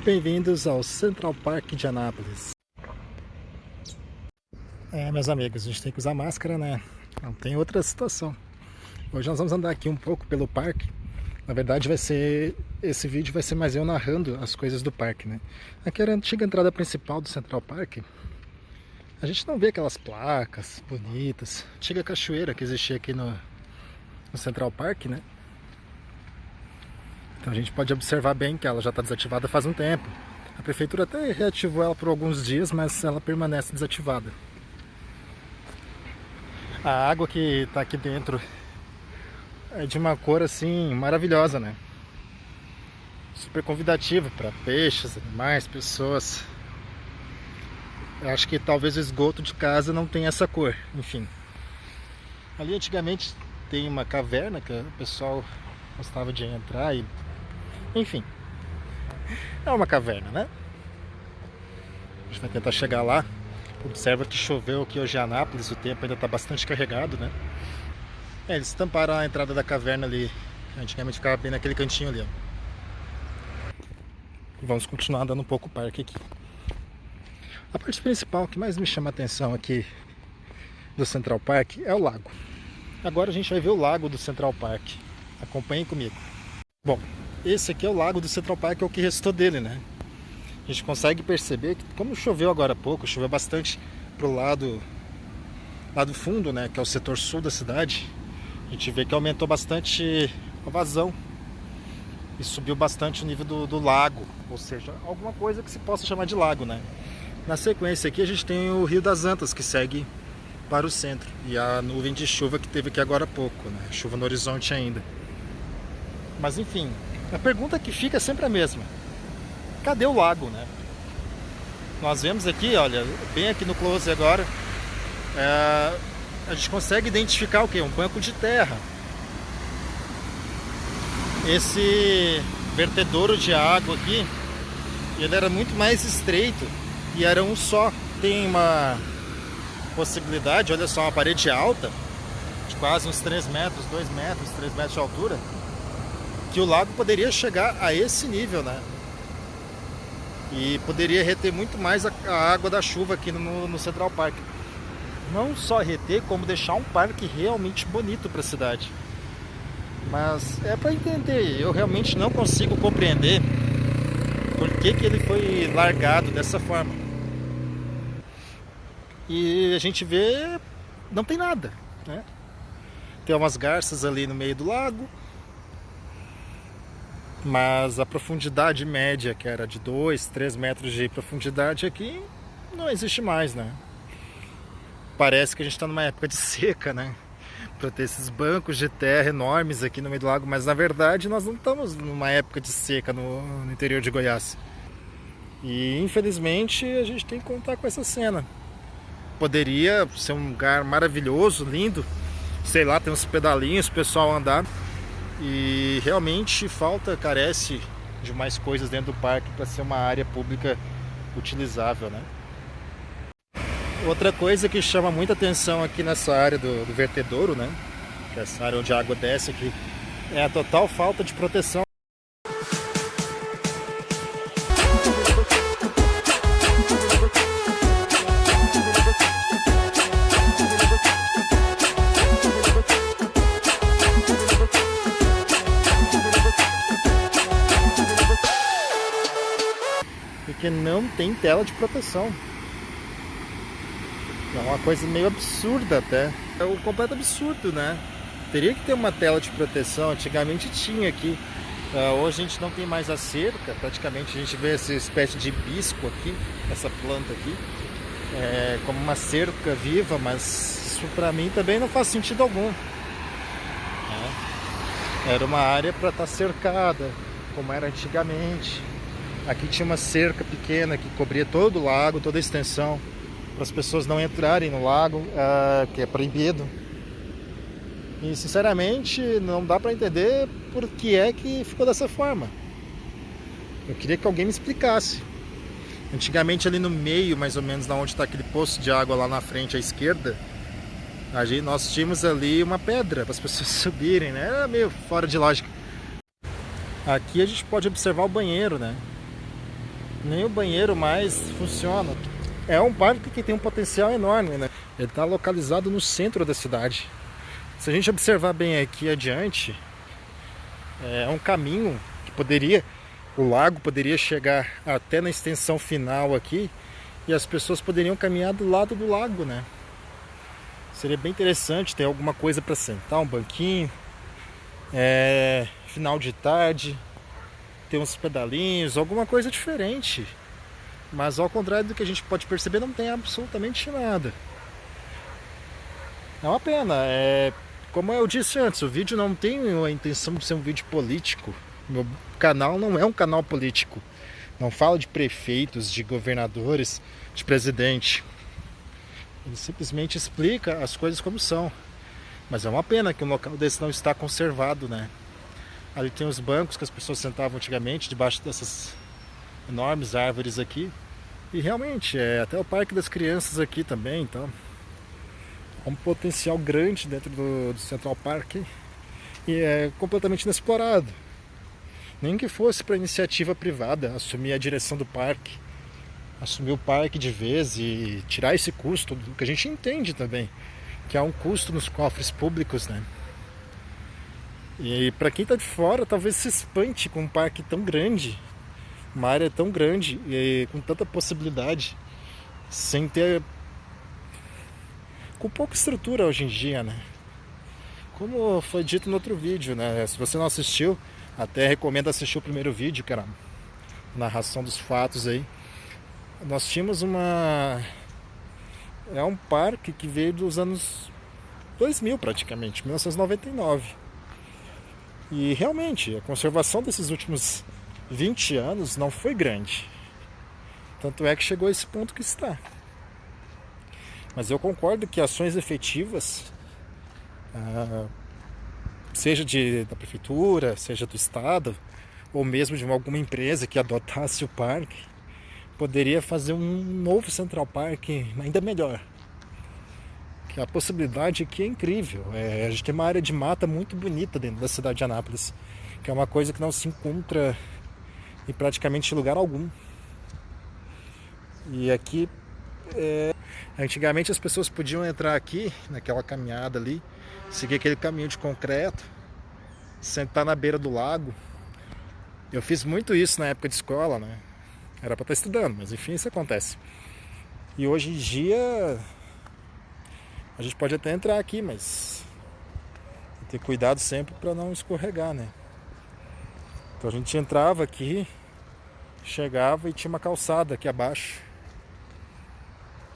Bem-vindos ao Central Park de Anápolis. Meus amigos, a gente tem que usar máscara, né? Não tem outra situação. Hoje nós vamos andar aqui um pouco pelo parque. Na verdade, esse vídeo vai ser mais eu narrando as coisas do parque, né? Aqui era a antiga entrada principal do Central Park. A gente não vê aquelas placas bonitas. Antiga cachoeira que existia aqui no Central Park, né? Então a gente pode observar bem que ela já está desativada faz um tempo. A prefeitura até reativou ela por alguns dias, mas ela permanece desativada. A água que está aqui dentro é de uma cor assim maravilhosa, né? Super convidativa para peixes, animais, pessoas. Eu acho que talvez o esgoto de casa não tenha essa cor, enfim. Ali antigamente tem uma caverna que o pessoal gostava de entrar e... enfim. É uma caverna, né? A gente vai tentar chegar lá. Observa que choveu aqui hoje em Anápolis, o tempo ainda está bastante carregado, né? Eles tamparam a entrada da caverna ali. Antigamente ficava bem naquele cantinho ali, ó. Vamos continuar andando um pouco o parque aqui. A parte principal que mais me chama a atenção aqui do Central Park é o lago. Agora a gente vai ver o lago do Central Park. Acompanhem comigo. Bom, esse aqui é o lago do Central Park, é o que restou dele, né? A gente consegue perceber que, como choveu agora há pouco, choveu bastante pro lado fundo, né, que é o setor sul da cidade. A gente vê que aumentou bastante a vazão e subiu bastante o nível do lago, ou seja, alguma coisa que se possa chamar de lago, né? Na sequência aqui a gente tem o Rio das Antas, que segue para o centro, e a nuvem de chuva que teve aqui agora há pouco, né? Chuva no horizonte ainda. Mas enfim, a pergunta que fica é sempre a mesma. Cadê o lago, né? Nós vemos aqui, olha, bem aqui no close agora, a gente consegue identificar o que? Um banco de terra. Esse vertedouro de água aqui, ele era muito mais estreito e era um só. Tem uma possibilidade, olha só, uma parede alta, de quase uns 3 metros, 2 metros, 3 metros de altura, que o lago poderia chegar a esse nível, né? E poderia reter muito mais a água da chuva aqui no Central Park. Não só reter, como deixar um parque realmente bonito para a cidade. Mas é para entender, eu realmente não consigo compreender por que ele foi largado dessa forma. E a gente vê, não tem nada, né? Tem umas garças ali no meio do lago, mas a profundidade média, que era de 2, 3 metros de profundidade aqui, não existe mais, né? Parece que a gente está numa época de seca, né? Para ter esses bancos de terra enormes aqui no meio do lago, mas na verdade nós não estamos numa época de seca no interior de Goiás. E infelizmente a gente tem que contar com essa cena. Poderia ser um lugar maravilhoso, lindo, sei lá, tem uns pedalinhos pro pessoal andar. E realmente carece de mais coisas dentro do parque para ser uma área pública utilizável, né? Outra coisa que chama muita atenção aqui nessa área do vertedouro, né? Que é essa área onde a água desce aqui, é a total falta de proteção. Porque não tem tela de proteção. É uma coisa meio absurda até. É um completo absurdo, né? Teria que ter uma tela de proteção, antigamente tinha aqui. Hoje a gente não tem mais a cerca, praticamente a gente vê essa espécie de hibisco aqui, essa planta aqui, como uma cerca viva, mas isso pra mim também não faz sentido algum. Era uma área para estar cercada, como era antigamente. Aqui tinha uma cerca pequena que cobria todo o lago, toda a extensão, para as pessoas não entrarem no lago, que é proibido. E sinceramente não dá para entender por que é que ficou dessa forma. Eu queria que alguém me explicasse. Antigamente ali no meio, mais ou menos, da onde está aquele poço de água lá na frente à esquerda, nós tínhamos ali uma pedra para as pessoas subirem, né? Era meio fora de lógica. Aqui a gente pode observar o banheiro, né? Nem o banheiro mais funciona. É um parque que tem um potencial enorme, né? Ele está localizado no centro da cidade. Se a gente observar bem aqui adiante, é um caminho que poderia, o lago poderia chegar até na extensão final aqui e as pessoas poderiam caminhar do lado do lago, né? Seria bem interessante ter alguma coisa para sentar, um banquinho, final de tarde, ter uns pedalinhos, alguma coisa diferente. Mas ao contrário do que a gente pode perceber, não tem absolutamente nada. É uma pena. Como eu disse antes, o vídeo não tem a intenção de ser um vídeo político. Meu canal não é um canal político. Não fala de prefeitos, de governadores, de presidente. Ele simplesmente explica as coisas como são. Mas é uma pena que um local desse não está conservado, né? Ali tem os bancos que as pessoas sentavam antigamente, debaixo dessas enormes árvores aqui. E realmente, até o Parque das Crianças aqui também, então. Há um potencial grande dentro do Central Park e é completamente inexplorado. Nem que fosse para iniciativa privada assumir a direção do parque, assumir o parque de vez e tirar esse custo, do que a gente entende também, que há um custo nos cofres públicos, né? E para quem está de fora, talvez se espante com um parque tão grande, uma área tão grande e com tanta possibilidade, sem ter, com pouca estrutura hoje em dia, né? Como foi dito no outro vídeo, né? Se você não assistiu, até recomendo assistir o primeiro vídeo, que era a narração dos fatos aí. Nós tínhamos um parque que veio dos anos 2000 praticamente, 1999. E realmente, a conservação desses últimos 20 anos não foi grande. Tanto é que chegou a esse ponto que está. Mas eu concordo que ações efetivas, seja da prefeitura, seja do estado, ou mesmo de alguma empresa que adotasse o parque, poderia fazer um novo Central Park ainda melhor. Que a possibilidade aqui é incrível. A gente tem uma área de mata muito bonita dentro da cidade de Anápolis, que é uma coisa que não se encontra em praticamente lugar algum. E aqui, antigamente as pessoas podiam entrar aqui, naquela caminhada ali, seguir aquele caminho de concreto, sentar na beira do lago. Eu fiz muito isso na época de escola, né? Era para estar estudando, mas enfim, isso acontece. E hoje em dia a gente pode até entrar aqui, mas tem que ter cuidado sempre para não escorregar, né? Então a gente entrava aqui, chegava e tinha uma calçada aqui abaixo.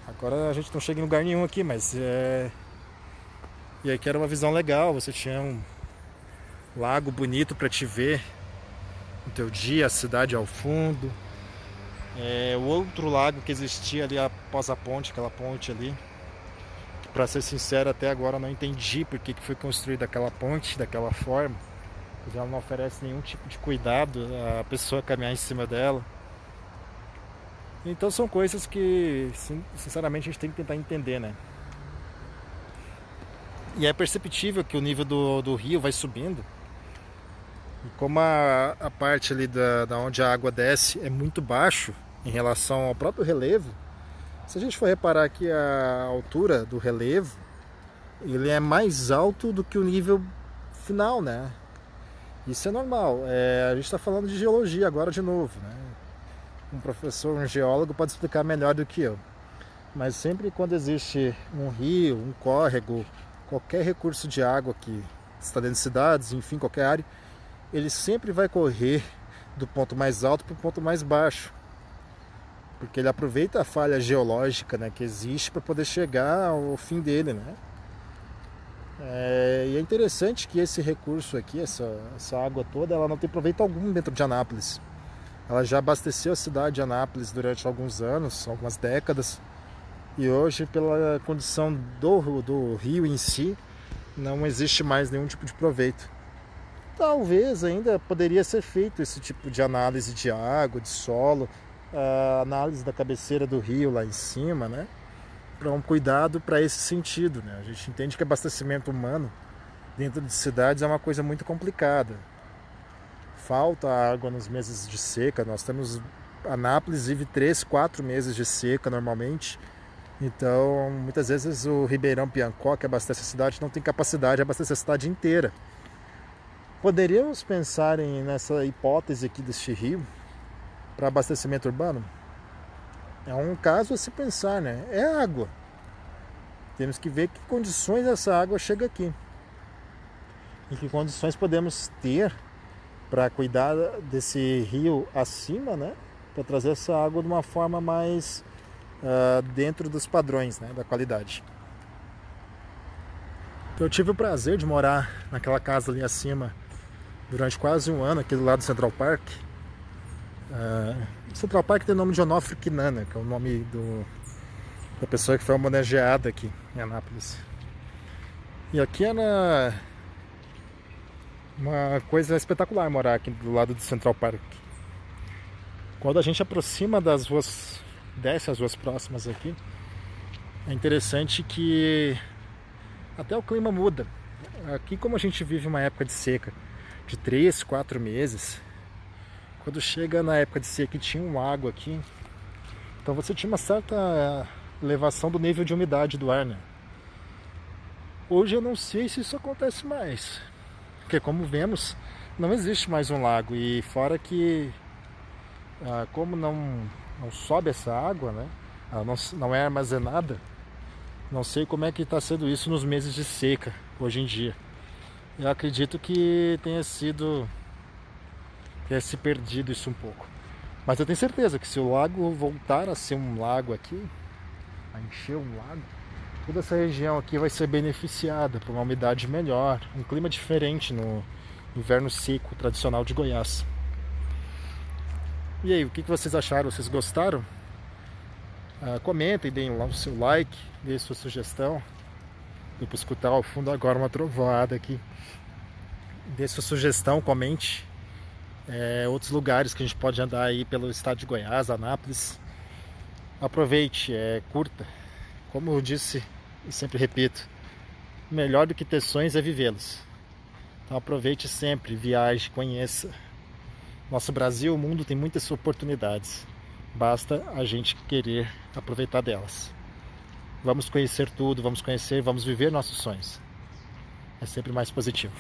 Agora a gente não chega em lugar nenhum aqui, mas E aqui era uma visão legal, você tinha um lago bonito para te ver no teu dia, a cidade ao fundo. O outro lago que existia ali após a ponte, aquela ponte ali, que, para ser sincero, até agora eu não entendi por que foi construída aquela ponte daquela forma. Ela não oferece nenhum tipo de cuidado a pessoa caminhar em cima dela. Então são coisas que, sinceramente, a gente tem que tentar entender, né? E é perceptível que o nível do rio vai subindo. E como a parte ali da onde a água desce é muito baixo em relação ao próprio relevo, se a gente for reparar aqui a altura do relevo, ele é mais alto do que o nível final, né? Isso é normal. A gente está falando de geologia agora de novo, né? Um professor, um geólogo pode explicar melhor do que eu. Mas sempre quando existe um rio, um córrego, qualquer recurso de água que está dentro de cidades, enfim, qualquer área, ele sempre vai correr do ponto mais alto para o ponto mais baixo. Porque ele aproveita a falha geológica, né, que existe para poder chegar ao fim dele, né? E é interessante que esse recurso aqui, essa água toda, ela não tem proveito algum dentro de Anápolis. Ela já abasteceu a cidade de Anápolis durante alguns anos, algumas décadas. E hoje, pela condição do rio em si, não existe mais nenhum tipo de proveito. Talvez ainda poderia ser feito esse tipo de análise de água, de solo, análise da cabeceira do rio lá em cima, né? Para um cuidado para esse sentido, né? A gente entende que abastecimento humano dentro de cidades é uma coisa muito complicada. Falta água nos meses de seca, nós temos Anápolis vive 3, 4 meses de seca normalmente. Então, muitas vezes o Ribeirão Piancó, que abastece a cidade, não tem capacidade de abastecer a cidade inteira. Poderíamos pensar nessa hipótese aqui deste rio para abastecimento urbano? É um caso a se pensar, né? É água. Temos que ver que condições essa água chega aqui. E que condições podemos ter para cuidar desse rio acima, né? Para trazer essa água de uma forma mais dentro dos padrões, né? Da qualidade. Eu tive o prazer de morar naquela casa ali acima durante quase um ano, aqui do lado do Central Park. O Central Park tem o nome de Onofre Quinana, que é o nome da pessoa que foi homenageada aqui em Anápolis. E aqui era uma coisa espetacular morar aqui do lado do Central Park. Quando a gente aproxima das ruas, desce as ruas próximas aqui, é interessante que até o clima muda. Aqui, como a gente vive uma época de seca de 3, 4 meses, quando chega na época de seca e tinha um lago aqui, então você tinha uma certa elevação do nível de umidade do ar, né? Hoje eu não sei se isso acontece mais, porque como vemos, não existe mais um lago, e fora que como não sobe essa água, né? Ela não é armazenada, não sei como é que está sendo isso nos meses de seca hoje em dia. Eu acredito que tenha se perdido isso um pouco. Mas eu tenho certeza que se o lago voltar a ser um lago aqui, a encher um lago, toda essa região aqui vai ser beneficiada por uma umidade melhor, um clima diferente no inverno seco tradicional de Goiás. E aí, o que vocês acharam? Vocês gostaram? Comentem, deem lá o seu like, deem sua sugestão. Deu para escutar ao fundo agora uma trovoada aqui. Dê sua sugestão, comente outros lugares que a gente pode andar aí pelo estado de Goiás, Anápolis. Aproveite, curta. Como eu disse e sempre repito, melhor do que ter sonhos é vivê-los. Então aproveite sempre, viaje, conheça. Nosso Brasil, o mundo tem muitas oportunidades. Basta a gente querer aproveitar delas. Vamos conhecer tudo, vamos viver nossos sonhos. É sempre mais positivo.